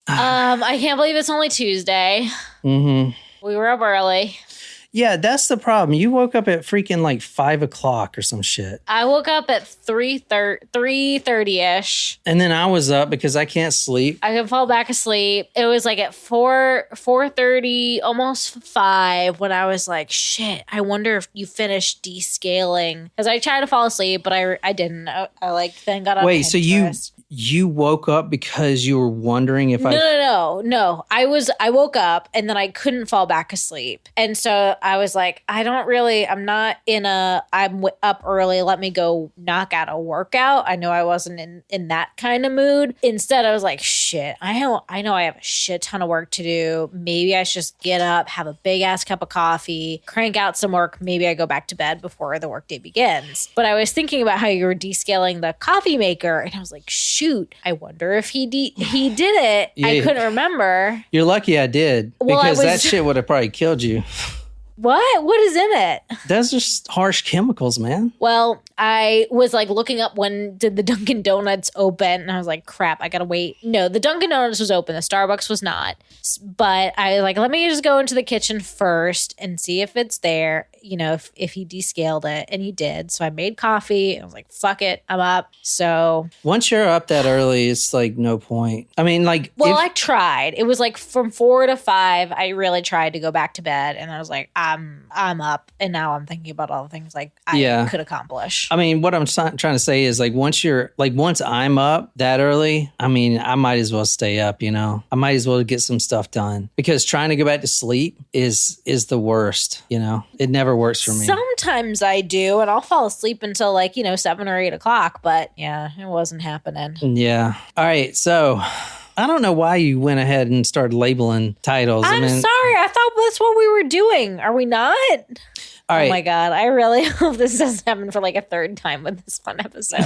I can't believe it's only Tuesday. Mm-hmm. We were up early. Yeah, that's the problem. You woke up at freaking like 5 o'clock or some shit. I woke up at 3:30ish. And then I was up because I can't sleep. I could fall back asleep. It was like at 4:30, almost 5, when I was like, shit, I wonder if you finished descaling. Because I tried to fall asleep, but I didn't. I like then got on Wait, so Pinterest. you woke up because you were wondering if No. I woke up and then I couldn't fall back asleep. And so I was like, I'm up early. Let me go knock out a workout. I know I wasn't in that kind of mood. Instead, I was like, shit, I know I have a shit ton of work to do. Maybe I should just get up, have a big ass cup of coffee, crank out some work. Maybe I go back to bed before the workday begins. But I was thinking about how you were descaling the coffee maker and I was like, shoot, I wonder if he did it. Yeah. I couldn't remember. You're lucky I did, because that shit would have probably killed you. What? What is in it? Those are just harsh chemicals, man. Well, I was like looking up when did the Dunkin' Donuts open, and I was like, crap, I gotta wait. No, the Dunkin' Donuts was open. The Starbucks was not. But I was like, let me just go into the kitchen first and see if it's there, if he descaled it. And he did. So I made coffee. And I was like, fuck it, I'm up. So once you're up that early, it's like no point. I mean, like, I tried. It was like from 4 to 5. I really tried to go back to bed, and I was like, I'm up, and now I'm thinking about all the things like I could accomplish. I mean, what I'm trying to say is like once I'm up that early, I mean, I might as well stay up. I might as well get some stuff done, because trying to go back to sleep is the worst. It never works for me. Sometimes I do, and I'll fall asleep until 7 or 8 o'clock. But yeah, it wasn't happening. Yeah. All right. So I don't know why you went ahead and started labeling titles. I'm sorry. I thought that's what we were doing. Are we not? All right. Oh my God. I really hope this doesn't happen for a third time with this one episode.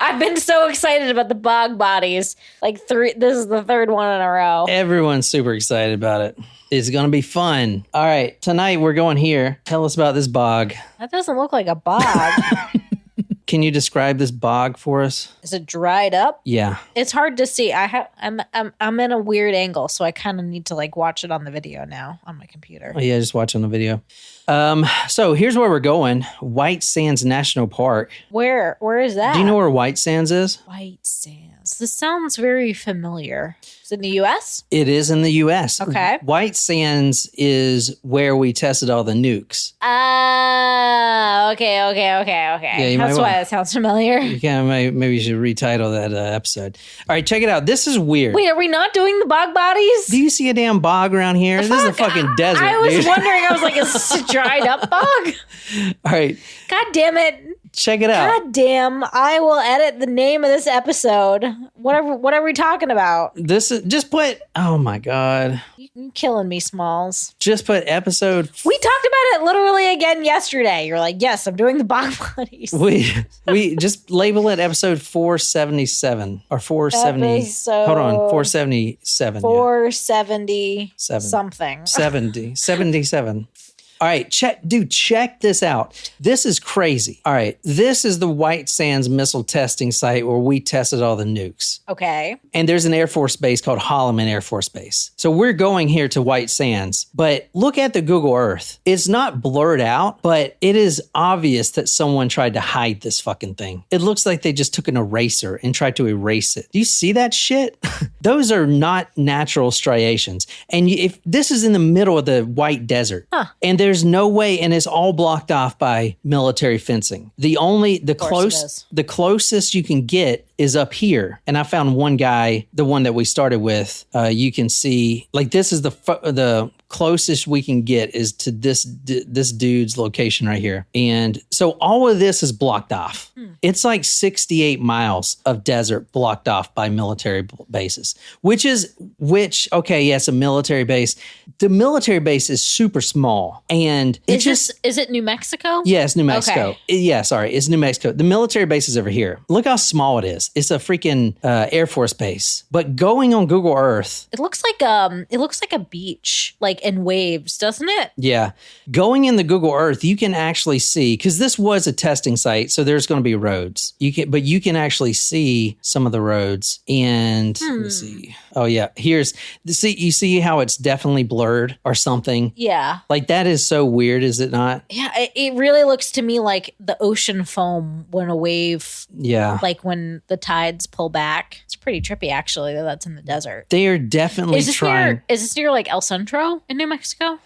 I've been so excited about the bog bodies. This is the third one in a row. Everyone's super excited about it. It's going to be fun. All right. Tonight we're going here. Tell us about this bog. That doesn't look like a bog. Can you describe this bog for us? Is it dried up? Yeah. It's hard to see. I'm in a weird angle, so I kind of need to watch it on the video now on my computer. Oh, yeah, just watch on the video. So here's where we're going. White Sands National Park. Where is that? Do you know where White Sands is? White Sands. This sounds very familiar. Is it in the U.S.? It is in the U.S. Okay. White Sands is where we tested all the nukes. Okay. Yeah, That's why it sounds familiar. Yeah, maybe you should retitle that episode. All right, check it out. This is weird. Wait, are we not doing the bog bodies? Do you see a damn bog around here? This is a fucking desert, I was dude. wondering. I was like, is this a dried up bog? All right. God damn it. Check it out. God damn. I will edit the name of this episode. What are we talking about? This is just put, oh my God. You're killing me, Smalls. Just put episode. We talked about it literally again yesterday. You're like, yes, I'm doing the bog bodies. We just label it episode 477 or 470. Hold on, 477. 470 something. 77. All right, check this out. This is crazy. All right, this is the White Sands missile testing site where we tested all the nukes. Okay. And there's an Air Force base called Holloman Air Force Base. So we're going here to White Sands, but look at the Google Earth. It's not blurred out, but it is obvious that someone tried to hide this fucking thing. It looks like they just took an eraser and tried to erase it. Do you see that shit? Those are not natural striations. And if this is in the middle of the white desert, and there's no way, and it's all blocked off by military fencing. The closest you can get is up here. And I found one guy, the one that we started with, you can see, this is the closest we can get is to this dude's location right here. And so all of this is blocked off. It's like 68 miles of desert blocked off by military bases, which, okay, yes, a military base. The military base is super small. And is it New Mexico? Yes, New Mexico. Okay. Yeah, sorry, it's New Mexico. The military base is over here. Look how small it is. It's a freaking Air Force base. But going on Google Earth, It looks like a beach, like in waves, doesn't it? yeah, going in the Google Earth, you can actually see, because this was a testing site, so there's going to be roads. But you can actually see some of the roads. And let's see. Oh yeah, you see how it's definitely blurred or something. Yeah. Like that is so weird, is it not? Yeah, it really looks to me like the ocean foam when a wave, Yeah. like when the tides pull back. It's pretty trippy, actually, that that's in the desert. They are definitely trying. Is this near like El Centro in New Mexico?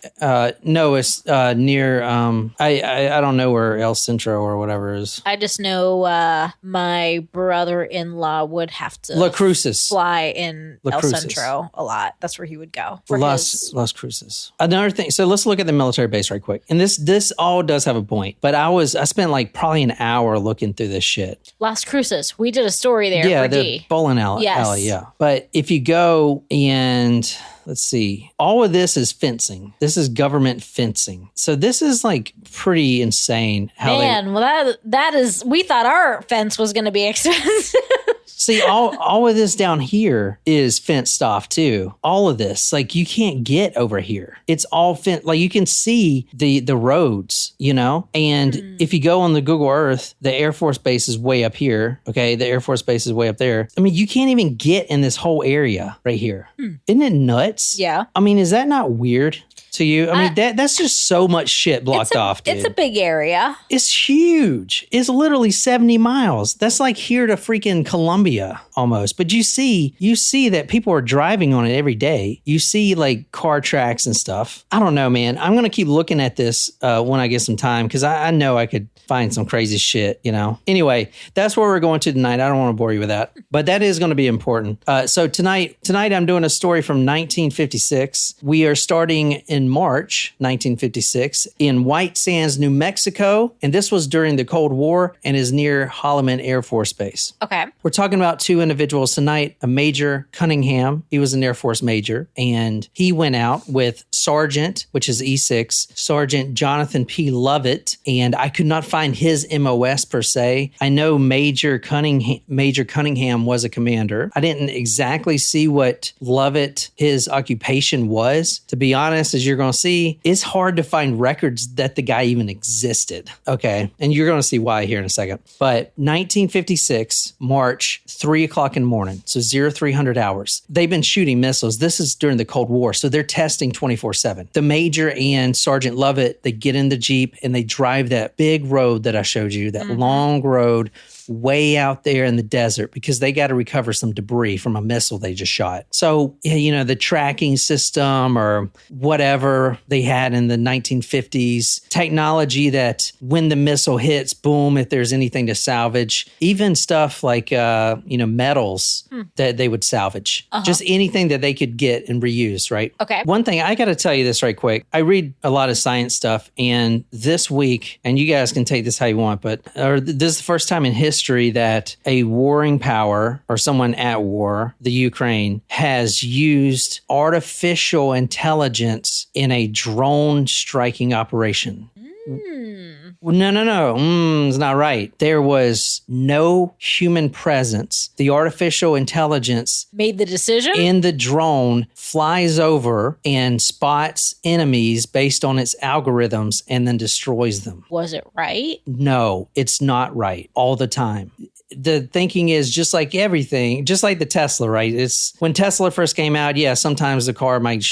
No, it's near. I don't know where El Centro or whatever is. I just know my brother-in-law would have to La Cruces. fly in La El Cruces. Centro a lot. That's where he would go. For Las Cruces. Another thing. So let's look at the military base right quick. And this all does have a point. But I spent like probably an hour looking through this shit. Las Cruces. We did a story there for the D. bowling alley. Yes. Yeah. But if you go and let's see, all of this is fencing. This is government fencing. So this is like pretty insane. That is. We thought our fence was going to be expensive. See, all of this down here is fenced off too. All of this, like you can't get over here. It's all fenced. Like you can see the roads, you know? And if you go on the Google Earth, the Air Force base is way up here. Okay. The Air Force base is way up there. I mean, you can't even get in this whole area right here. Isn't it nuts? Yeah. I mean, is that not weird to you? I mean, that's just so much shit blocked off, dude. It's a big area. It's huge. It's literally 70 miles. That's like here to freaking Columbia almost. But you see that people are driving on it every day. You see like car tracks and stuff. I don't know, man. I'm going to keep looking at this when I get some time because I know I could find some crazy shit, you know? Anyway, that's where we're going to tonight. I don't want to bore you with that, but that is going to be important. So tonight I'm doing a story from 1956. We are starting in March 1956 in White Sands, New Mexico. And this was during the Cold War and is near Holloman Air Force Base. Okay. We're talking about two individuals tonight, a Major Cunningham. He was an Air Force major, and he went out with Sergeant, which is E6, Sergeant Jonathan P. Lovett, and I could not find his MOS per se. I know Major Cunningham was a commander. I didn't exactly see what Lovett, his occupation was. To be honest, as you're going to see, it's hard to find records that the guy even existed. Okay. And you're going to see why here in a second. But 1956, March, 3 o'clock in the morning. So 0300 hours. They've been shooting missiles. This is during the Cold War. So they're testing 24/7. The Major and Sergeant Lovett, they get in the Jeep and they drive that big road that I showed you, that long road way out there in the desert because they got to recover some debris from a missile they just shot. So, you know, the tracking system or whatever they had in the 1950s, technology that when the missile hits, boom, if there's anything to salvage, even stuff like, metals that they would salvage, just anything that they could get and reuse, right? Okay. One thing, I got to tell you this right quick. I read a lot of science stuff, and this week, and you guys can take this how you want, but this is the first time in history that a warring power or someone at war, the Ukraine, has used artificial intelligence in a drone striking operation. No. It's not right. There was no human presence. The artificial intelligence made the decision in the drone flies over and spots enemies based on its algorithms and then destroys them. Was it right? No, it's not right all the time. The thinking is just like everything, just like the Tesla, right? It's when Tesla first came out, yeah, sometimes the car might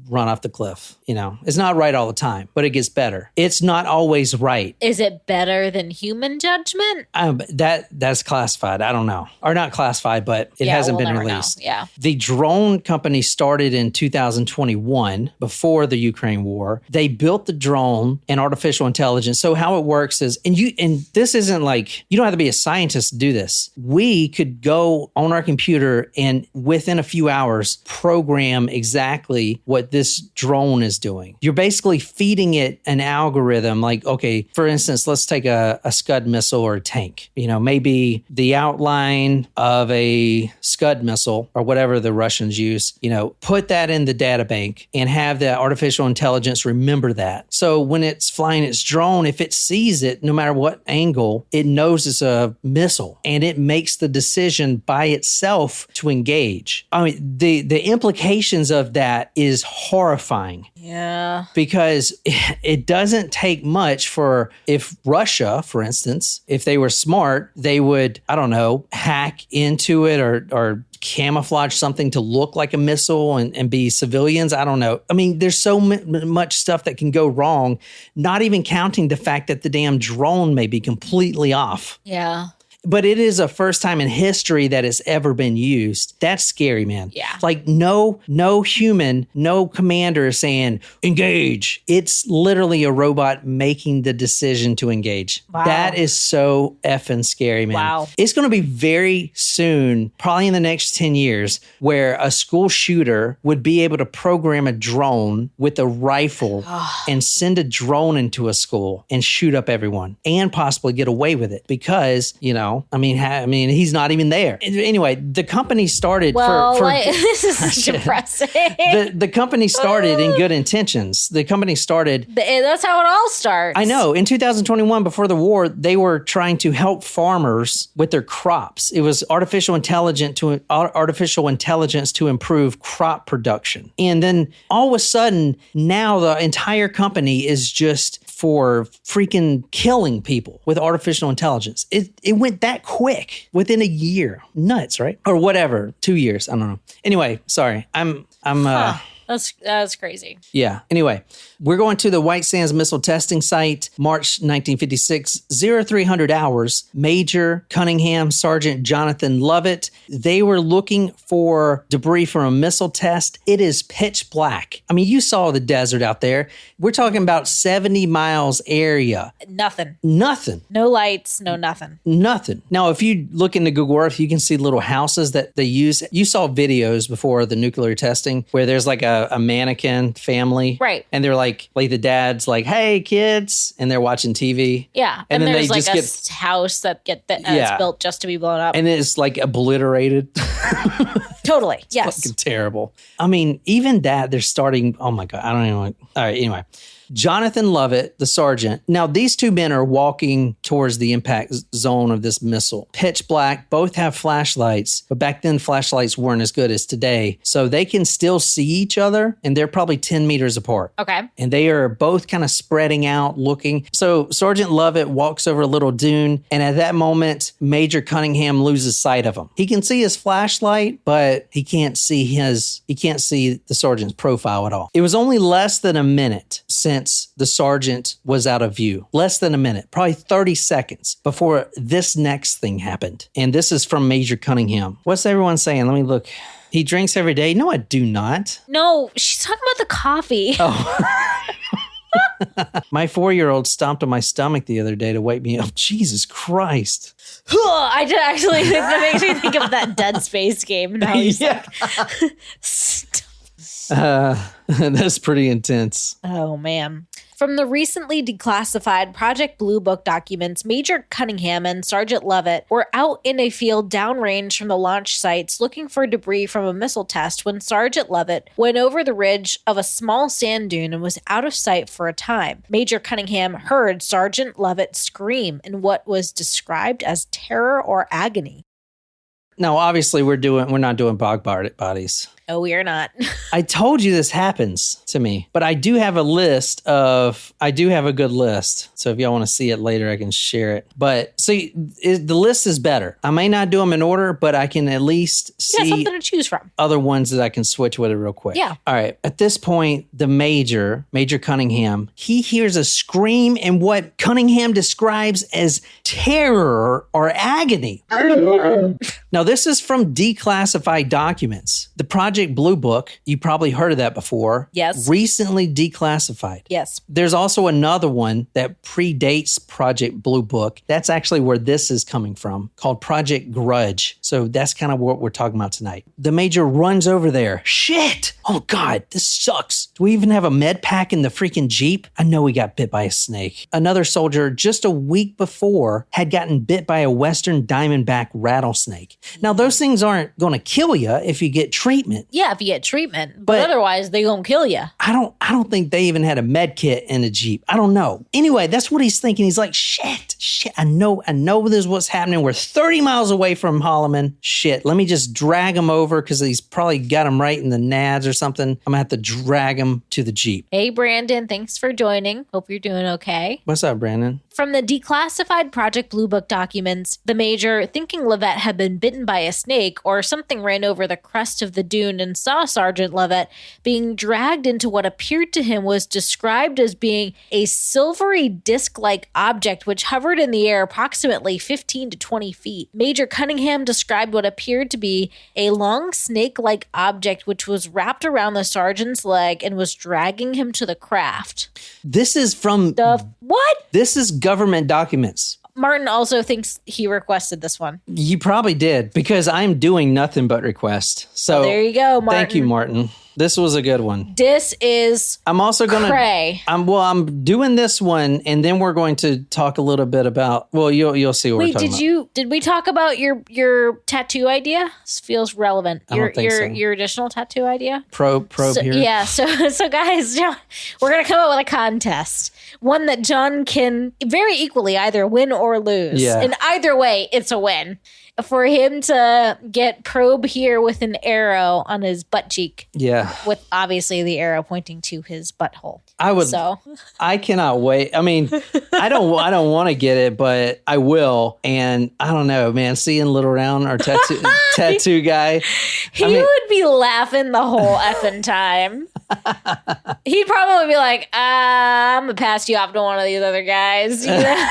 run off the cliff. You know, it's not right all the time, but it gets better. It's not always right. Is it better than human judgment? That's classified. I don't know. Or not classified, but it hasn't been released. Yeah. The drone company started in 2021 before the Ukraine war. They built the drone and artificial intelligence. So how it works is, and this isn't like, you don't have to be a scientist to do this. We could go on our computer and within a few hours program exactly what this drone is doing. You're basically feeding it an algorithm like, okay, for instance, let's take a Scud missile or a tank. You know, maybe the outline of a Scud missile or whatever the Russians use, you know, put that in the data bank and have the artificial intelligence remember that. So when it's flying its drone, if it sees it, no matter what angle, it knows it's a missile. missile, and it makes the decision by itself to engage. I mean, the implications of that is horrifying. Yeah. Because it doesn't take much for, if Russia, for instance, if they were smart, they would, I don't know, hack into it or camouflage something to look like a missile and be civilians. I don't know. I mean, there's so much stuff that can go wrong, not even counting the fact that the damn drone may be completely off. Yeah. But it is a first time in history that it's ever been used. That's scary, man. Yeah. Like no human, no commander is saying, engage. It's literally a robot making the decision to engage. Wow. That is so effing scary, man. Wow. It's going to be very soon, probably in the next 10 years, where a school shooter would be able to program a drone with a rifle and send a drone into a school and shoot up everyone and possibly get away with it because, you know, I mean, he's not even there. Anyway, the company started this is depressing. The company started in good intentions. The company started. That's how it all starts. I know. In 2021, before the war, they were trying to help farmers with their crops. It was artificial intelligence to improve crop production. And then all of a sudden, now the entire company is just for freaking killing people with artificial intelligence. It went that quick within a year. Nuts, right? Or whatever. 2 years. I don't know. Anyway, sorry. That's crazy. Yeah. Anyway, we're going to the White Sands Missile Testing Site, March 1956, 0300 hours. Major Cunningham, Sergeant Jonathan Lovett. They were looking for debris from a missile test. It is pitch black. I mean, you saw the desert out there. We're talking about 70 miles area. Nothing. No lights, no nothing. Nothing. Now, if you look into Google Earth, you can see little houses that they use. You saw videos before the nuclear testing where there's like a mannequin family. Right. And they're like the dad's like, hey, kids. And they're watching TV. Yeah. And then there's like a house that it's built just to be blown up. And it's like obliterated. Totally. Yes. Fucking terrible. I mean, even that, they're starting. Oh my God. I don't even want. All right. Anyway. Jonathan Lovett, the sergeant. Now, these two men are walking towards the impact zone of this missile. Pitch black, both have flashlights, but back then flashlights weren't as good as today. So they can still see each other, and they're probably 10 meters apart. Okay. And they are both kind of spreading out, looking. So Sergeant Lovett walks over a little dune, and at that moment, Major Cunningham loses sight of him. He can see his flashlight, but he can't see the sergeant's profile at all. It was only less than a minute since the sergeant was out of view. Less than a minute, probably 30 seconds before this next thing happened. And this is from Major Cunningham. What's everyone saying? Let me look. He drinks every day? No, I do not. No, she's talking about the coffee. Oh. My 4-year-old stomped on my stomach the other day to wake me up. Jesus Christ. I did actually think that makes me think of that Dead Space game. Now Yeah. That's pretty intense. Oh, man. From the recently declassified Project Blue Book documents, Major Cunningham and Sergeant Lovett were out in a field downrange from the launch sites looking for debris from a missile test when Sergeant Lovett went over the ridge of a small sand dune and was out of sight for a time. Major Cunningham heard Sergeant Lovett scream in what was described as terror or agony. Now, obviously, we're not doing bog bodies. No, we are not. I told you this happens to me, but I do have a good list. So if y'all want to see it later, I can share it. But see, the list is better. I may not do them in order, but I can at least see something to choose from. Other ones that I can switch with it real quick. Yeah. All right. At this point, the Major Cunningham, he hears a scream in what Cunningham describes as terror or agony. Now, this is from declassified documents. The Project Blue Book, you probably heard of that before. Yes. Recently declassified. Yes. There's also another one that predates Project Blue Book. That's actually where this is coming from, called Project Grudge. So that's kind of what we're talking about tonight. The Major runs over there. Shit! Oh God, this sucks. Do we even have a med pack in the freaking Jeep? I know we got bit by a snake. Another soldier just a week before had gotten bit by a Western diamondback rattlesnake. Now, those things aren't going to kill you if you get treatment. Yeah, if you get treatment, but otherwise they gonna kill you. I don't think they even had a med kit in a Jeep. I don't know. Anyway, that's what he's thinking. He's like, shit. shit, I know this is what's happening. We're 30 miles away from Holloman. Shit, let me just drag him over because he's probably got him right in the nads or something. I'm gonna have to drag him to the Jeep. Hey, Brandon, thanks for joining. Hope you're doing okay. What's up, Brandon? From the declassified Project Blue Book documents, the major, thinking Lovette had been bitten by a snake or something ran over the crest of the dune and saw Sergeant Lovette being dragged into what appeared to him was described as being a silvery disc-like object which hovered in the air approximately 15 to 20 feet. Major Cunningham described what appeared to be a long snake-like object which was wrapped around the sergeant's leg and was dragging him to the craft. This is from... What? This is government documents. Martin also thinks he requested this one. You probably did, because I'm doing nothing but request. So there you go, Martin. Thank you, Martin. This was a good one. This is I'm also going to I'm doing this one, and then we're going to talk a little bit about, well, you'll see what we're talking about. Did we talk about your tattoo idea? This feels relevant. I don't think so. Your additional tattoo idea? Probe here. Yeah, so guys, we're going to come up with a contest. One that John can very equally either win or lose. Yeah. And either way, it's a win. For him to get Probe here with an arrow on his butt cheek. Yeah. With obviously the arrow pointing to his butthole. I cannot wait. I mean, I don't want to get it, but I will. And I don't know, man, seeing Little Round, our tattoo guy. He would be laughing the whole effing time. He'd probably be like, I'm going to pass you off to one of these other guys. You know?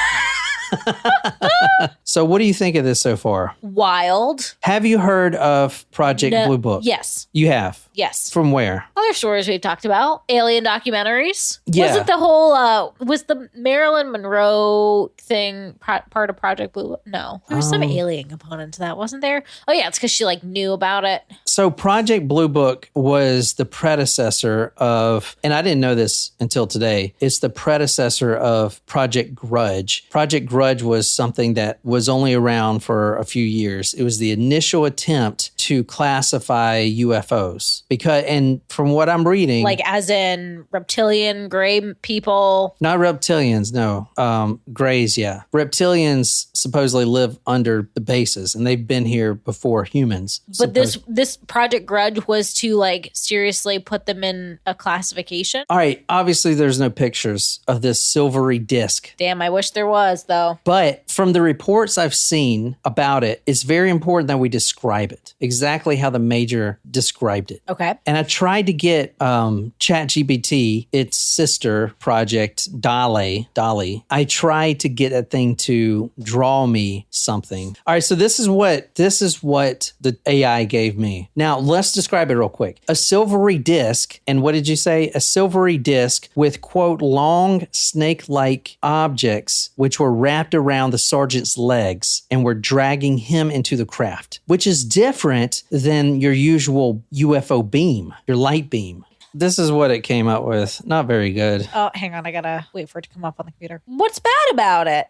So what do you think of this so far? Wild. Have you heard of Project Blue Book? Yes. You have? Yes. From where? Other stories we've talked about. Alien documentaries. Yeah. Was it the whole, was the Marilyn Monroe thing part of Project Blue Book? No. There was some alien component to that, wasn't there? Oh yeah, it's because she knew about it. So Project Blue Book was the predecessor of, and I didn't know this until today, it's the predecessor of Project Grudge. Project Grudge was something that was only around for a few years. It was the initial attempt to classify UFOs. And from what I'm reading... Like as in reptilian, gray people? Not reptilians, no. Grays, yeah. Reptilians supposedly live under the bases, and they've been here before humans. But this Project Grudge was to seriously put them in a classification? All right, obviously there's no pictures of this silvery disc. Damn, I wish there was, though. But from the reports I've seen about it, it's very important that we describe it. Exactly how the major described it. Okay. And I tried to get ChatGPT, its sister project, Dolly. I tried to get that thing to draw me something. All right, so this is what the AI gave me. Now, let's describe it real quick. A silvery disc, and what did you say? A silvery disc with, quote, long snake-like objects which were wrapped around the sergeant's legs and were dragging him into the craft, which is different than your usual UFO beam, your light beam. This is what it came up with. Not very good. Oh, hang on. I gotta wait for it to come up on the computer. What's bad about it?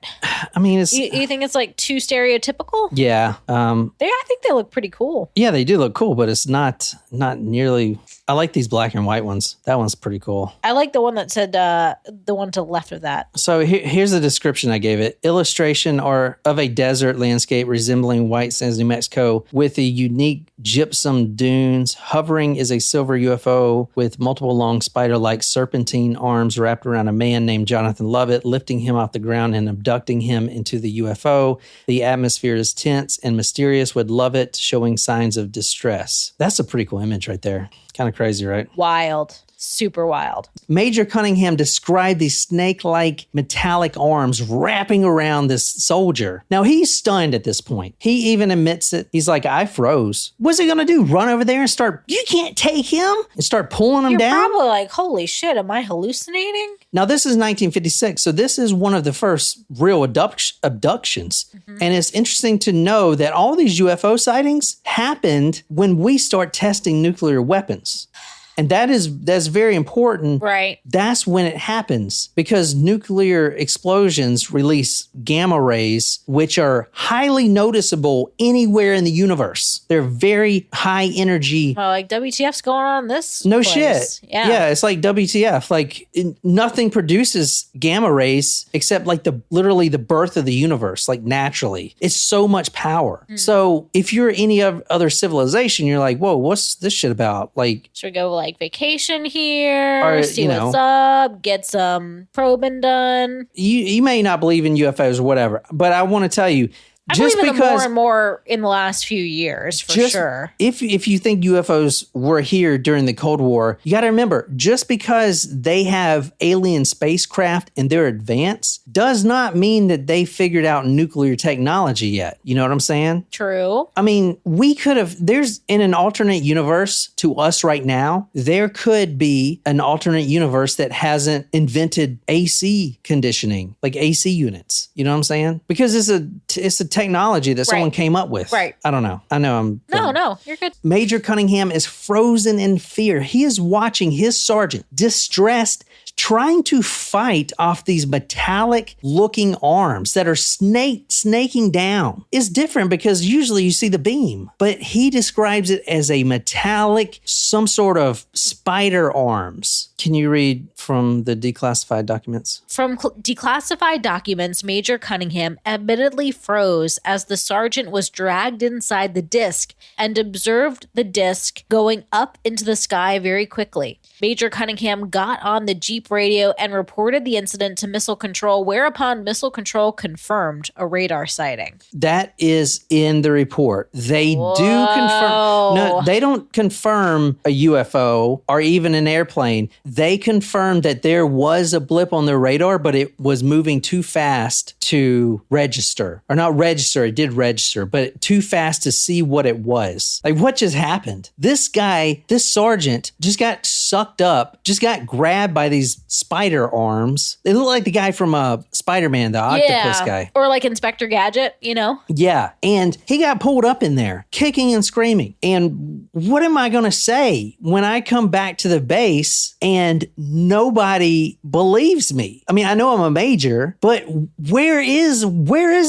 I mean, it's... You think it's too stereotypical? Yeah. I think they look pretty cool. Yeah, they do look cool, but it's not nearly... I like these black and white ones. That one's pretty cool. I like the one that said, the one to the left of that. So here's the description I gave it. Illustration of a desert landscape resembling White Sands, New Mexico, with a unique gypsum dunes. Hovering is a silver UFO with multiple long spider-like serpentine arms wrapped around a man named Jonathan Lovett, lifting him off the ground and abducting him into the UFO. The atmosphere is tense and mysterious, with Lovett showing signs of distress. That's a pretty cool image right there. Kind of crazy, right? Wild. Super wild. Major Cunningham described these snake-like metallic arms wrapping around this soldier. Now, he's stunned at this point. He even admits it. He's like, I froze. What's he going to do? Run over there and you can't take him? And start pulling him down? You're probably like, holy shit, am I hallucinating? Now, this is 1956, so this is one of the first real abductions. Mm-hmm. And it's interesting to know that all these UFO sightings happened when we start testing nuclear weapons. And that's very important. Right. That's when it happens because nuclear explosions release gamma rays, which are highly noticeable anywhere in the universe. They're very high energy. Well, like WTF's going on in this No place. shit. Yeah. Yeah, it's like WTF. Like nothing produces gamma rays except like literally the birth of the universe, like naturally. It's so much power. So if you're any other civilization, you're like, whoa, what's this shit about? Like, should we go like vacation here? Or, see you what's know. up? Get some probing done. you may not believe in UFOs or whatever, but I want to tell you, I just believe in them more because and more in the last few years, for sure. if you think UFOs were here during the Cold War, you got to remember, just because they have alien spacecraft and they're advanced does not mean that they figured out nuclear technology yet. You know what I'm saying? True. I mean, we could have, there's in an alternate universe to us right now, there could be an alternate universe that hasn't invented AC conditioning, like AC units. You know what I'm saying? Because it's a technology that someone came up with. Right. I don't know. I know I'm... No, you're good. Major Cunningham is frozen in fear. He is watching his sergeant, distressed, trying to fight off these metallic looking arms that are snaking down. It's different because usually you see the beam, but he describes it as a metallic, some sort of spider arms. Can you read from the declassified documents? From declassified documents, Major Cunningham admittedly froze as the sergeant was dragged inside the disc and observed the disc going up into the sky very quickly. Major Cunningham got on the Jeep radio and reported the incident to Missile Control, whereupon Missile Control confirmed a radar sighting. That is in the report. They do confirm. No, they don't confirm a UFO or even an airplane. They confirmed that there was a blip on their radar, but it was moving too fast to register. Or not register, it did register, but too fast to see what it was. Like, what just happened? This guy, this sergeant, just got sucked up, just got grabbed by these spider arms. They look like the guy from Spider-Man, the octopus guy. Or like Inspector Gadget, you know? Yeah. And he got pulled up in there, kicking and screaming. And what am I going to say when I come back to the base and nobody believes me? I mean, I know I'm a major, but where is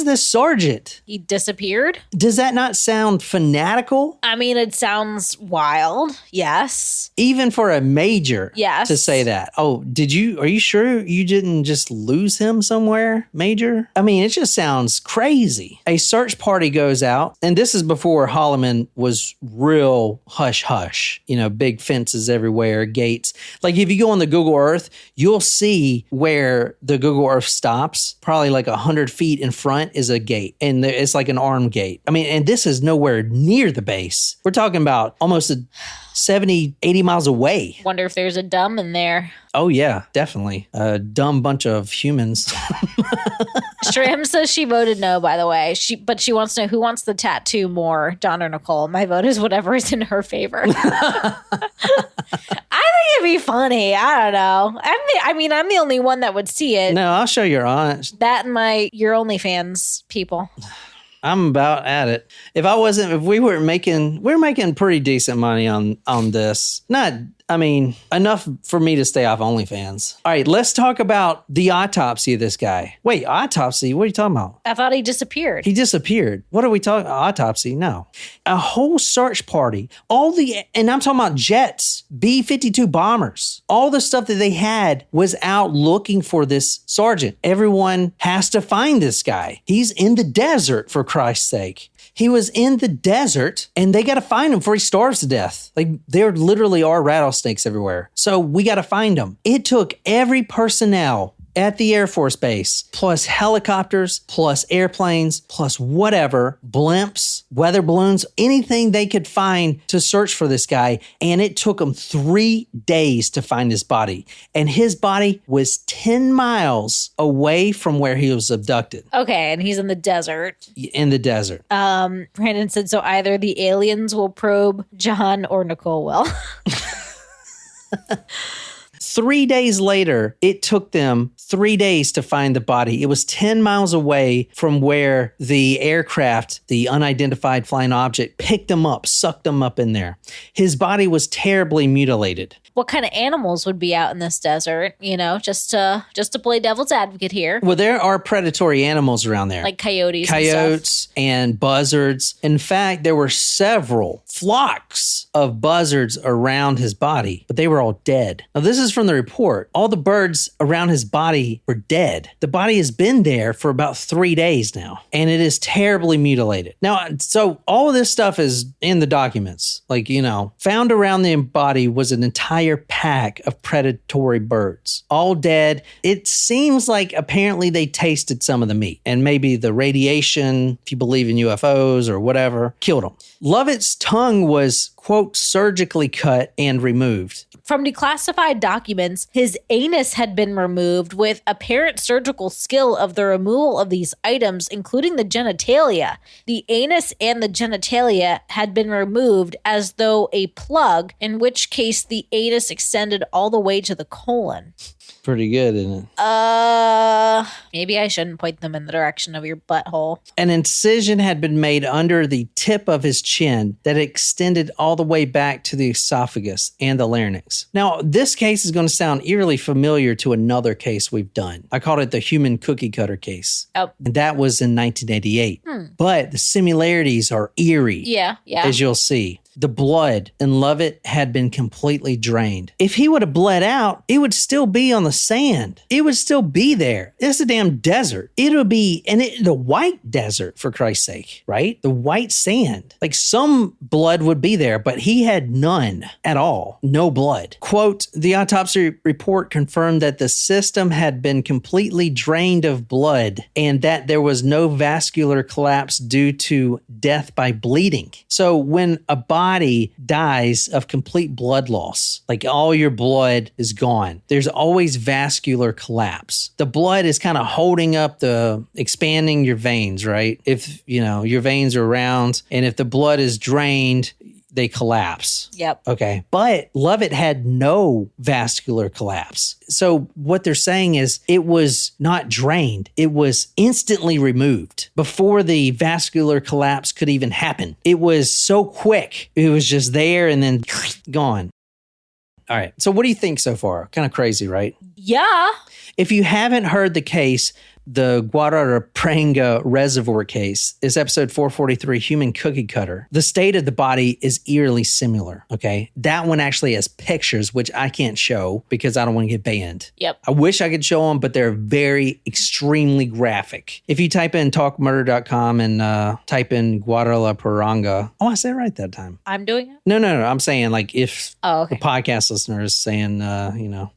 this sergeant? He disappeared? Does that not sound fanatical? I mean, it sounds wild. Yes. Even for a major Yes. to say that. Oh, are you sure you didn't just lose him somewhere, Major? I mean, it just sounds crazy. A search party goes out, and this is before Holloman was real hush-hush. You know, big fences everywhere, gates. Like if you go on the Google Earth, you'll see where the Google Earth stops. Probably like 100 feet in front is a gate, and it's like an armed gate. I mean, and this is nowhere near the base. We're talking about almost 70, 80 miles away. Wonder if there's a dumb in there. Oh, yeah, definitely. A dumb bunch of humans. Shram says she voted no, by the way. But she wants to know who wants the tattoo more, John or Nicole. My vote is whatever is in her favor. I think it'd be funny. I don't know. I'm the only one that would see it. No, I'll show your aunt. That and your OnlyFans people. I'm about at it. If we we're making pretty decent money on this. Enough for me to stay off OnlyFans. All right, let's talk about the autopsy of this guy. Wait, autopsy? What are you talking about? I thought he disappeared. He disappeared. What are we talking? Autopsy? No. A whole search party. And I'm talking about jets, B-52 bombers. All the stuff that they had was out looking for this sergeant. Everyone has to find this guy. He's in the desert, for Christ's sake. He was in the desert and they got to find him before he starves to death. Like there literally are rattlesnakes everywhere. So we got to find him. It took every personnel at the Air Force Base, plus helicopters, plus airplanes, plus whatever, blimps, weather balloons, anything they could find to search for this guy. And it took them 3 days to find his body. And his body was 10 miles away from where he was abducted. Okay, and he's in the desert. In the desert. Brandon said, so either the aliens will probe John or Nicole will. 3 days later, it took them 3 days to find the body. It was 10 miles away from where the aircraft, the unidentified flying object, picked him up, sucked him up in there. His body was terribly mutilated. What kind of animals would be out in this desert? You know, just to play devil's advocate here. Well, there are predatory animals around there. Like coyotes and buzzards. In fact, there were several flocks of buzzards around his body, but they were all dead. Now, this is from the report. All the birds around his body were dead. The body has been there for about 3 days now, and it is terribly mutilated. Now, so all of this stuff is in the documents. Like, you know, found around the body was an entire pack of predatory birds, all dead. It seems like apparently they tasted some of the meat, and maybe the radiation, if you believe in UFOs or whatever, killed them. Lovett's tongue was, quote, surgically cut and removed. From declassified documents, his anus had been removed with apparent surgical skill of the removal of these items, including the genitalia. The anus and the genitalia had been removed as though a plug, in which case the anus extended all the way to the colon. Pretty good, isn't it? Maybe I shouldn't point them in the direction of your butthole. An incision had been made under the tip of his chin that extended all the way back to the esophagus and the larynx. Now, this case is going to sound eerily familiar to another case we've done. I called it the human cookie cutter case. Oh. And that was in 1988. But the similarities are eerie. Yeah. As you'll see. The blood in Lovett had been completely drained. If he would have bled out, it would still be on the sand. It would still be there. It's a damn desert. It would be, the white desert, for Christ's sake, right? The white sand. Like, some blood would be there, but he had none at all. No blood. Quote, the autopsy report confirmed that the system had been completely drained of blood and that there was no vascular collapse due to death by bleeding. So when a body dies of complete blood loss, like all your blood is gone, there's always vascular collapse. The blood is kind of holding up expanding your veins, right? If, you know, your veins are round, and if the blood is drained, they collapse. Yep. Okay. But Lovett had no vascular collapse. So what they're saying is it was not drained. It was instantly removed before the vascular collapse could even happen. It was so quick. It was just there and then gone. All right. So what do you think so far? Kind of crazy, right? Yeah. If you haven't heard the case, the Guadalajara Reservoir case is episode 443, Human Cookie Cutter. The state of the body is eerily similar, okay? That one actually has pictures, which I can't show because I don't want to get banned. Yep. I wish I could show them, but they're very extremely graphic. If you type in talkmurder.com and type in Guadalajara, I said it right that time. I'm doing it? No. I'm saying, like, if okay. The podcast listener is saying, you know.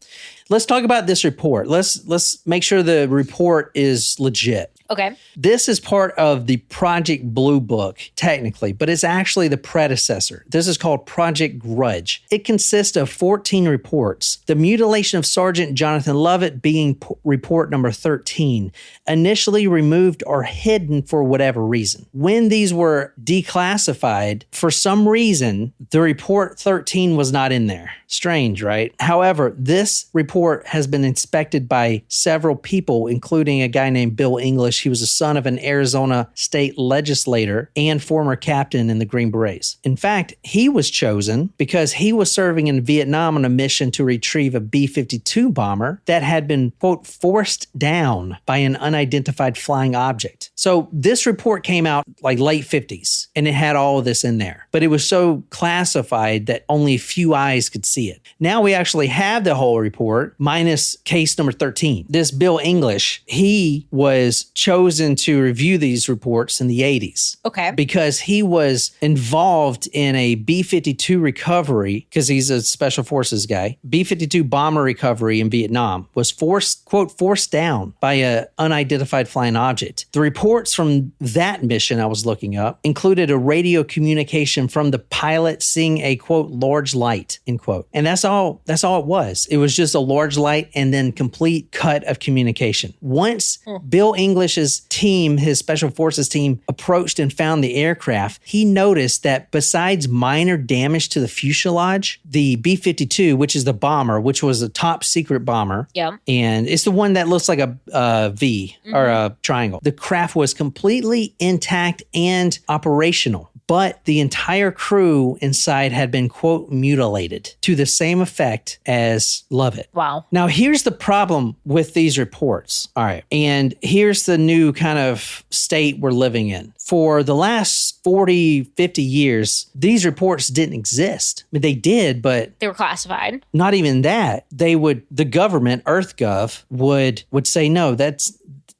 Let's talk about this report. Let's make sure the report is legit. Okay. This is part of the Project Blue Book, technically, but it's actually the predecessor. This is called Project Grudge. It consists of 14 reports. The mutilation of Sergeant Jonathan Lovett being report number 13, initially removed or hidden for whatever reason. When these were declassified, for some reason, the report 13 was not in there. Strange, right? However, this report has been inspected by several people, including a guy named Bill English. He was the son of an Arizona state legislator and former captain in the Green Berets. In fact, he was chosen because he was serving in Vietnam on a mission to retrieve a B-52 bomber that had been, quote, forced down by an unidentified flying object. So this report came out like late 50s, and it had all of this in there. But it was so classified that only a few eyes could see it. Now we actually have the whole report, minus case number 13. This Bill English, he was chosen to review these reports in the 80s. Okay. Because he was involved in a B-52 recovery, because he's a special forces guy. B-52 bomber recovery in Vietnam was forced, quote, forced down by an unidentified flying object. The reports from that mission I was looking up included a radio communication from the pilot seeing a, quote, large light, end quote. And that's all it was. It was just a large light and then complete cut of communication. Once Bill English Bush's team, his special forces team, approached and found the aircraft, he noticed that besides minor damage to the fuselage, the B-52, which is the bomber, which was a top secret bomber, and it's the one that looks like a V or a triangle. The craft was completely intact and operational, but the entire crew inside had been, quote, mutilated to the same effect as Lovett. Wow. Now, here's the problem with these reports. All right. And here's the new kind of state we're living in. For the last 40, 50 years, these reports didn't exist. I mean, they did, but they were classified. Not even that. The government, EarthGov, would say, no, that's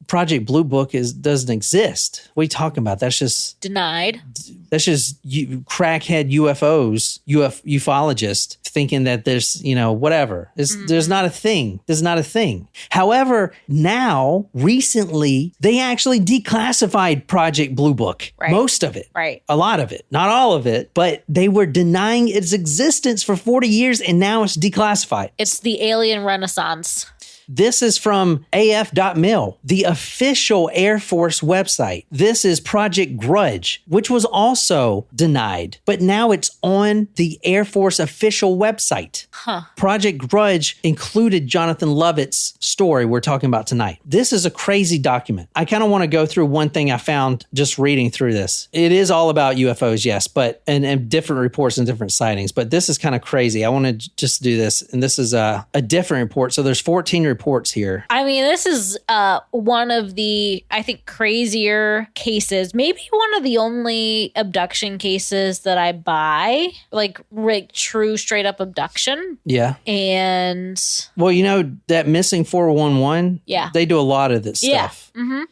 Project Blue Book doesn't exist. What are you talking about? That's just denied. That's just crackhead UFOs, ufologists thinking that there's, whatever. There's not a thing. There's not a thing. However, now, recently, they actually declassified Project Blue Book. Right. Most of it. Right. A lot of it. Not all of it, but they were denying its existence for 40 years and now it's declassified. It's the alien renaissance. This is from af.mil, the official Air Force website. This is Project Grudge, which was also denied, but now it's on the Air Force official website. Project Grudge included Jonathan Lovett's story we're talking about tonight. This is a crazy document. I kind of want to go through one thing I found just reading through this. It is all about UFOs, yes, but and different reports and different sightings, but this is kind of crazy. I want to just do this, and this is a different report. So there's 14 reports here. I mean, this is one of the, I think, crazier cases. Maybe one of the only abduction cases that I buy, like true straight up abduction. Yeah. And well, that missing 411. Yeah. They do a lot of this stuff. Yeah. Mm-hmm.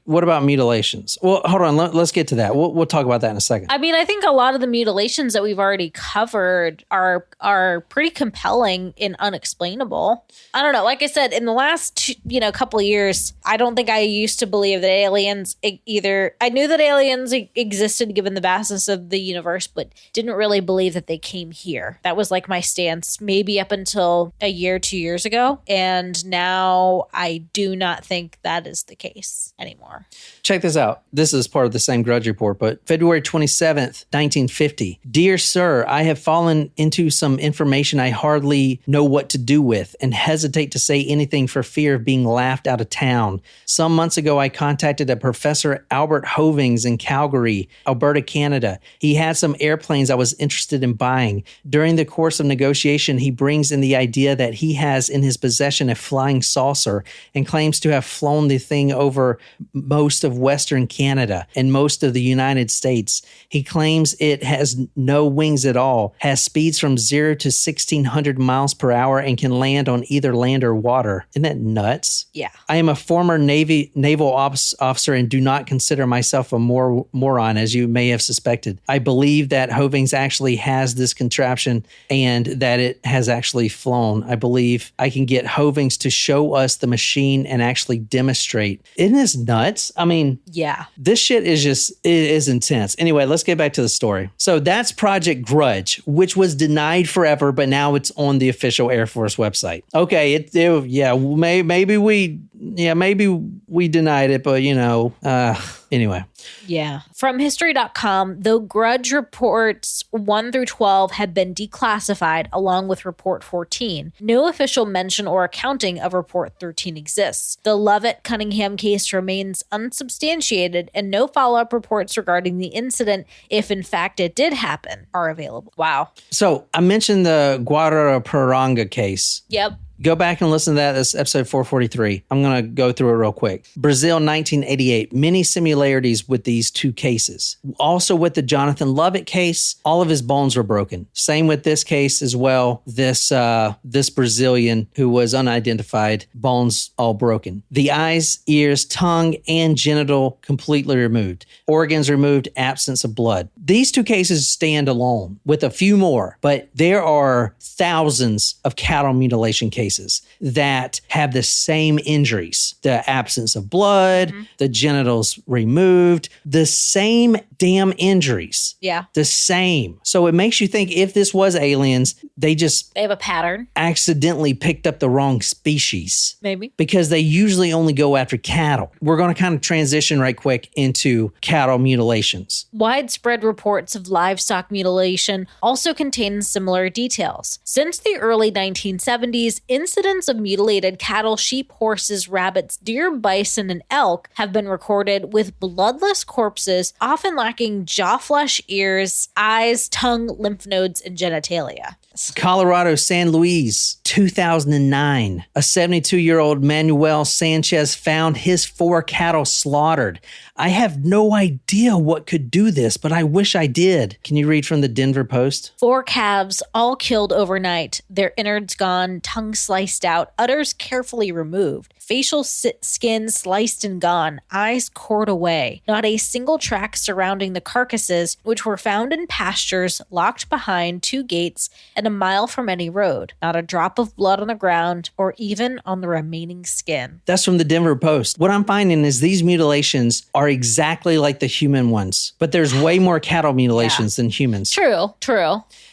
What about mutilations? Well, hold on. Let's get to that. We'll talk about that in a second. I mean, I think a lot of the mutilations that we've already covered are pretty compelling and unexplainable. I don't know. Like I said, in the last couple of years, I don't think I used to believe that aliens either. I knew that aliens existed given the vastness of the universe, but didn't really believe that they came here. That was like my stance maybe up until a year, 2 years ago. And now I do not think that is the case anymore. Check this out. This is part of the same Grudge report, but February 27th, 1950. Dear sir, I have fallen into some information I hardly know what to do with and hesitate to say anything for fear of being laughed out of town. Some months ago, I contacted a Professor Albert Hovings in Calgary, Alberta, Canada. He had some airplanes I was interested in buying. During the course of negotiation, he brings in the idea that he has in his possession a flying saucer and claims to have flown the thing over most of Western Canada and most of the United States. He claims it has no wings at all, has speeds from 0 to 1,600 miles per hour, and can land on either land or water. Isn't that nuts? Yeah. I am a former naval officer and do not consider myself a moron, as you may have suspected. I believe that Hovings actually has this contraption and that it has actually flown. I believe I can get Hovings to show us the machine and actually demonstrate. Isn't this nuts? I mean, yeah, this shit is it is intense. Anyway, let's get back to the story. So that's Project Grudge, which was denied forever, but now it's on the official Air Force website. Okay, maybe we denied it, but anyway. Yeah. From history.com, though Grudge reports 1 through 12 have been declassified along with report 14, no official mention or accounting of report 13 exists. The Lovett-Cunningham case remains unsubstantiated and no follow-up reports regarding the incident, if in fact it did happen, are available. Wow. So I mentioned the Guadalajara case. Yep. Go back and listen to that. That's episode 443. I'm going to go through it real quick. Brazil, 1988. Many similarities with these two cases. Also with the Jonathan Lovett case, all of his bones were broken. Same with this case as well. This Brazilian who was unidentified, bones all broken. The eyes, ears, tongue, and genital completely removed. Organs removed, absence of blood. These two cases stand alone with a few more, but there are thousands of cattle mutilation cases cases that have the same injuries, the absence of blood, the genitals removed, the same damn injuries. Yeah. The same. So it makes you think if this was aliens, they have a pattern. Accidentally picked up the wrong species. Maybe. Because they usually only go after cattle. We're going to kind of transition right quick into cattle mutilations. Widespread reports of livestock mutilation also contain similar details. Since the early 1970s, incidents of mutilated cattle, sheep, horses, rabbits, deer, bison, and elk have been recorded with bloodless corpses, often lacking jaw flesh, ears, eyes, tongue, lymph nodes, and genitalia. Colorado, San Luis, 2009. A 72-year-old Manuel Sanchez found his 4 cattle slaughtered. I have no idea what could do this, but I wish I did. Can you read from the Denver Post? 4 calves, all killed overnight. Their innards gone, tongue sliced out, udders carefully removed, facial skin sliced and gone, eyes cored away. Not a single track surrounding the carcasses, which were found in pastures locked behind 2 gates and a mile from any road. Not a drop of blood on the ground or even on the remaining skin. That's from the Denver Post. What I'm finding is these mutilations are exactly like the human ones, but there's way more cattle mutilations than humans. True.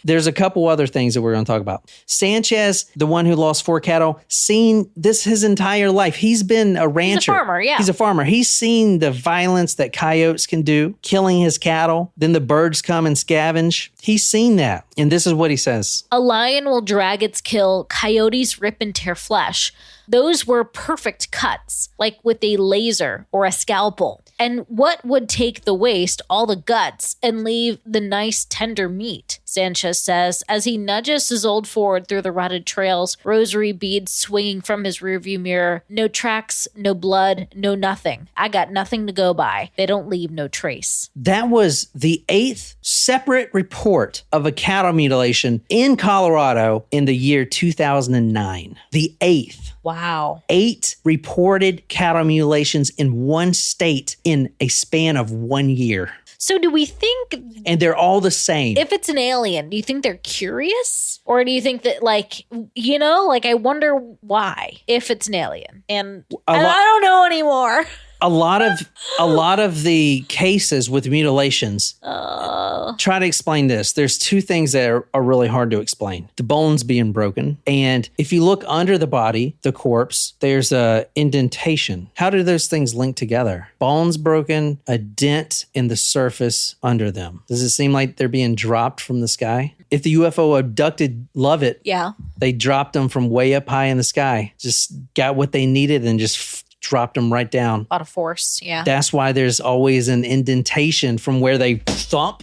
There's a couple other things that we're going to talk about. Sanchez, the one who lost 4 cattle, seen this his entire life. He's been a rancher. He's a farmer, yeah. He's a farmer. He's seen the violence that coyotes can do, killing his cattle. Then the birds come and scavenge. He's seen that. And this is what he says. A lion will drag its kill. Coyotes rip and tear flesh. Those were perfect cuts, like with a laser or a scalpel. And what would take the waste, all the guts, and leave the nice tender meat? Sanchez says, as he nudges his old Ford through the rutted trails, rosary beads swinging from his rearview mirror. No tracks, no blood, no nothing. I got nothing to go by. They don't leave no trace. That was the 8th separate report of a cattle mutilation in Colorado in the year 2009. The 8th. Wow. 8 reported cattle mutilations in one state in a span of 1 year. So do we think... And they're all the same. If it's an alien, do you think they're curious? Or do you think that, I wonder why, if it's an alien? And I don't know anymore. A lot of the cases with mutilations try to explain this. There's 2 things that are really hard to explain. The bones being broken. And if you look under the body, the corpse, there's a indentation. How do those things link together? Bones broken, a dent in the surface under them. Does it seem like they're being dropped from the sky? If the UFO abducted Lovett, they dropped them from way up high in the sky. Just got what they needed and just dropped them right down. A lot of force, yeah. That's why there's always an indentation from where they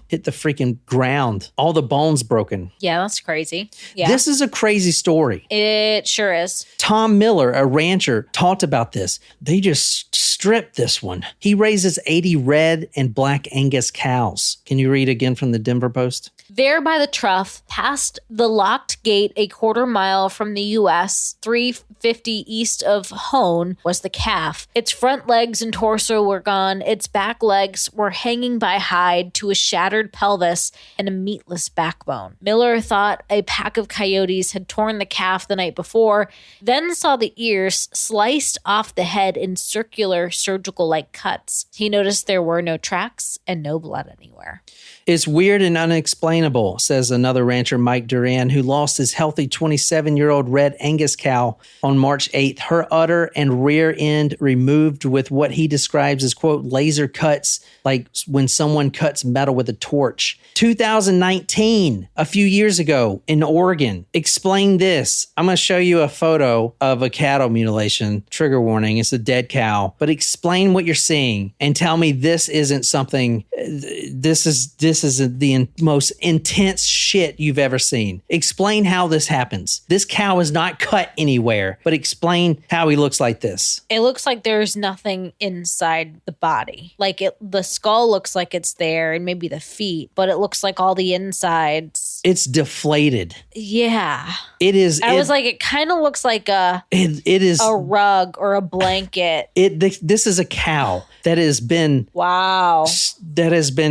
hit the freaking ground. All the bones broken. Yeah, that's crazy. Yeah. This is a crazy story. It sure is. Tom Miller, a rancher, talked about this. They just stripped this one. He raises 80 red and black Angus cows. Can you read again from the Denver Post? There by the trough, past the locked gate a quarter mile from the U.S., 350 east of Hone, was the calf. Its front legs and torso were gone. Its back legs were hanging by hide to a shattered pelvis and a meatless backbone. Miller thought a pack of coyotes had torn the calf the night before, then saw the ears sliced off the head in circular surgical-like cuts. He noticed there were no tracks and no blood anywhere. It's weird and unexplainable, says another rancher, Mike Duran, who lost his healthy 27-year-old red Angus cow on March 8th. Her udder and rear end removed with what he describes as, quote, laser cuts, like when someone cuts metal with a torch. 2019, a few years ago in Oregon. Explain this. I'm going to show you a photo of a cattle mutilation. Trigger warning, it's a dead cow. But explain what you're seeing and tell me this isn't something, this is the most intense shit you've ever seen. Explain how this happens. This cow is not cut anywhere, but explain how he looks like this. It looks like there's nothing inside the body. Like the skull looks like it's there and maybe the feet, but it looks like all the insides It's deflated. Yeah. It is. I was like, it kind of looks like it is a rug or a blanket. This is a cow that has been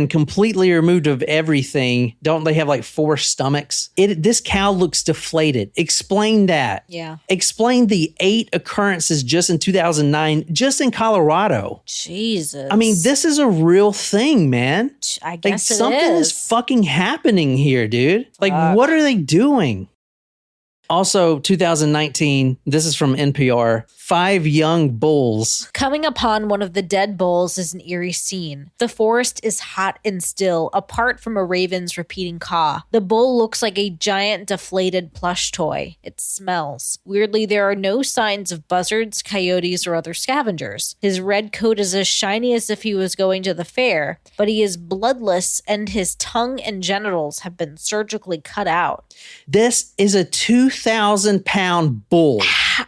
completely removed of everything. Don't they have like 4 stomachs? This cow looks deflated. Explain that. Yeah. Explain the 8 occurrences just in 2009, just in Colorado. Jesus. I mean, this is a real thing, man. I guess something is fucking happening here, dude. Like, what are they doing? Also, 2019, this is from NPR, 5 young bulls. Coming upon one of the dead bulls is an eerie scene. The forest is hot and still, apart from a raven's repeating caw. The bull looks like a giant deflated plush toy. It smells. Weirdly, there are no signs of buzzards, coyotes, or other scavengers. His red coat is as shiny as if he was going to the fair, but he is bloodless and his tongue and genitals have been surgically cut out. This is a 2,000-pound bull.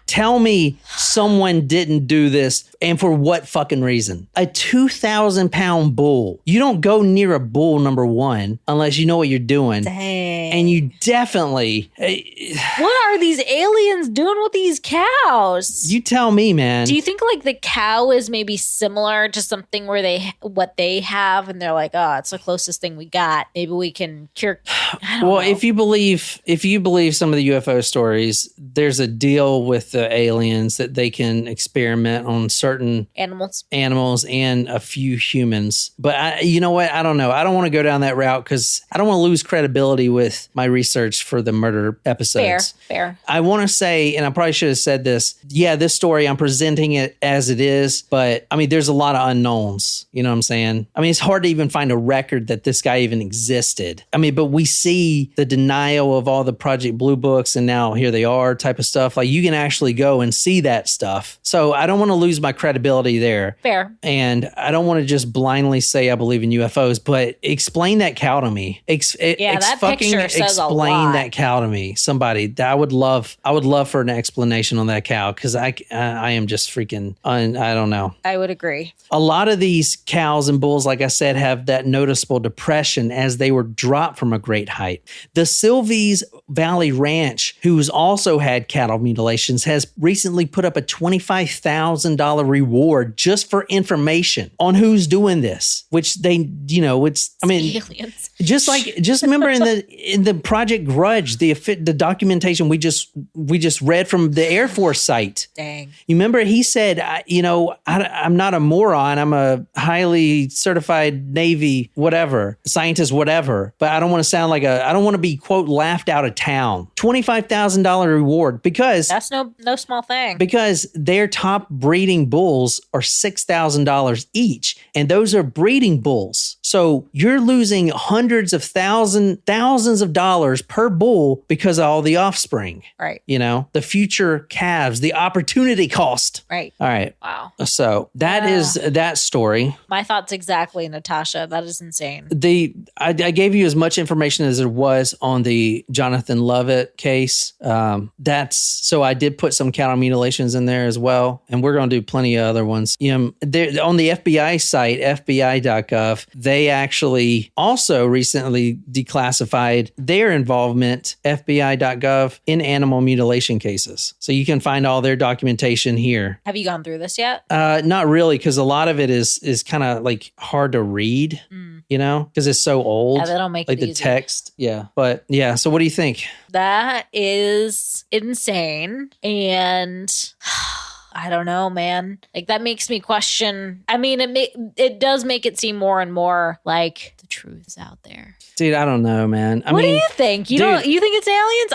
Tell me someone didn't do this, and for what fucking reason? A 2,000-pound bull. You don't go near a bull, number one, unless you know what you're doing. Dang. And you definitely... What are these aliens doing with these cows? You tell me, man. Do you think like the cow is maybe similar to something where what they have, and they're like, oh, it's the closest thing we got. Maybe we can cure... I don't know. If you believe some of the UFO stories, there's a deal with the aliens that they can experiment on certain animals and a few humans. But you know what? I don't know. I don't want to go down that route because I don't want to lose credibility with my research for the murder episodes. Fair. I want to say, and I probably should have said this. Yeah, this story, I'm presenting it as it is, but I mean, there's a lot of unknowns. You know what I'm saying? I mean, it's hard to even find a record that this guy even existed. I mean, but we see the denial of all the Project Blue books and now here they are type of stuff. Like you can actually go and see that stuff. So I don't want to lose my credibility there. Fair. And I don't want to just blindly say I believe in UFOs, but explain that cow to me. That picture says a lot. Explain that cow to me. Somebody. I would love for an explanation on that cow because I am just freaking, I don't know. I would agree. A lot of these cows and bulls, like I said, have that noticeable depression as they were dropped from a great height. The Sylvies Valley Ranch, who's also had cattle mutilations, has recently put up a $25,000 reward just for information on who's doing this, which they, it's aliens. Just remember in the Project Grudge, the documentation we just read from the Air Force site. Dang. You remember he said, I'm not a moron. I'm a highly certified Navy, whatever, scientist, whatever. But I don't want to sound like I don't want to be, quote, laughed out of town. $25,000 reward because that's no small thing. Because their top breeding bulls are $6,000 each. And those are breeding bulls. So you're losing hundreds of thousands of dollars per bull because of all the offspring. Right. The future calves, the opportunity cost. Right. All right. Wow. So that is that story. My thoughts exactly, Natasha. That is insane. I gave you as much information as there was on the Jonathan Lovett case. So I did put some cattle mutilations in there as well. And we're going to do plenty of other ones. On the FBI site, FBI.gov, they actually also recently declassified their involvement, FBI.gov, in animal mutilation cases. So you can find all their documentation here. Have you gone through this yet? Not really, because a lot of it is kind of like hard to read, because it's so old. Yeah, they don't make like it the easy. Text. Yeah. But yeah. So what do you think? That is insane. And I don't know, man. Like that makes me question. I mean, it does make it seem more and more like the truth is out there. Dude, I don't know, man. What do you think? You think it's aliens?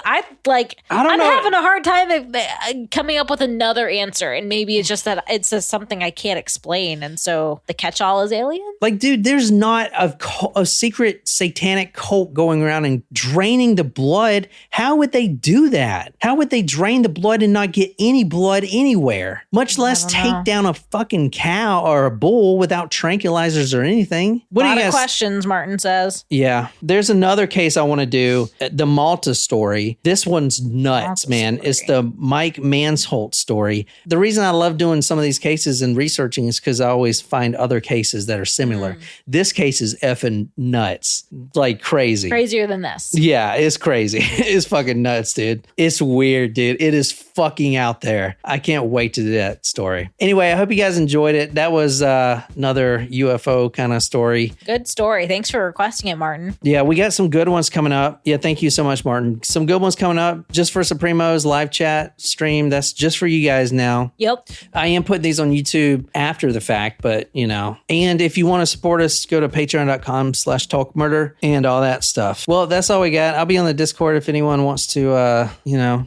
I'm having a hard time coming up with another answer, and maybe it's just that it's just something I can't explain, and so the catch-all is alien. Like, dude, there's not a secret satanic cult going around and draining the blood. How would they do that? How would they drain the blood and not get any blood anywhere? bear, much less don't take know. down a fucking cow or a bull without tranquilizers or anything. What A do lot you of guys? questions, Martin says. Yeah, there's another case I want to do. The Malta story. This one's nuts, Malta man. story. It's the Mike Mansholt story. The reason I love doing some of these cases and researching is because I always find other cases that are similar. This case is effing nuts, like crazy. Crazier than this. Yeah, it's crazy. It's fucking nuts, dude. It's weird, dude. It is fucking out there. I can't wait to do that story. Anyway, I hope you guys enjoyed it. That was another UFO kind of story. Good story. Thanks for requesting it, Martin. Yeah, we got some good ones coming up. Yeah, thank you so much, Martin. Some good ones coming up just for Supremos, live chat, stream. That's just for you guys now. Yep. I am putting these on YouTube after the fact, but you know. And if you want to support us, go to patreon.com/talkmurder and all that stuff. Well, that's all we got. I'll be on the Discord if anyone wants to,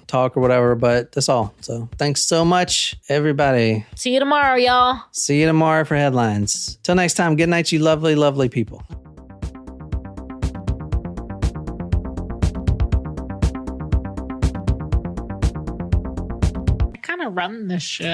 talk or whatever, but that's all. So thanks so much, everybody. See you tomorrow, y'all. See you tomorrow for headlines. Till next time, good night, you lovely, lovely people. I kind of run this shit.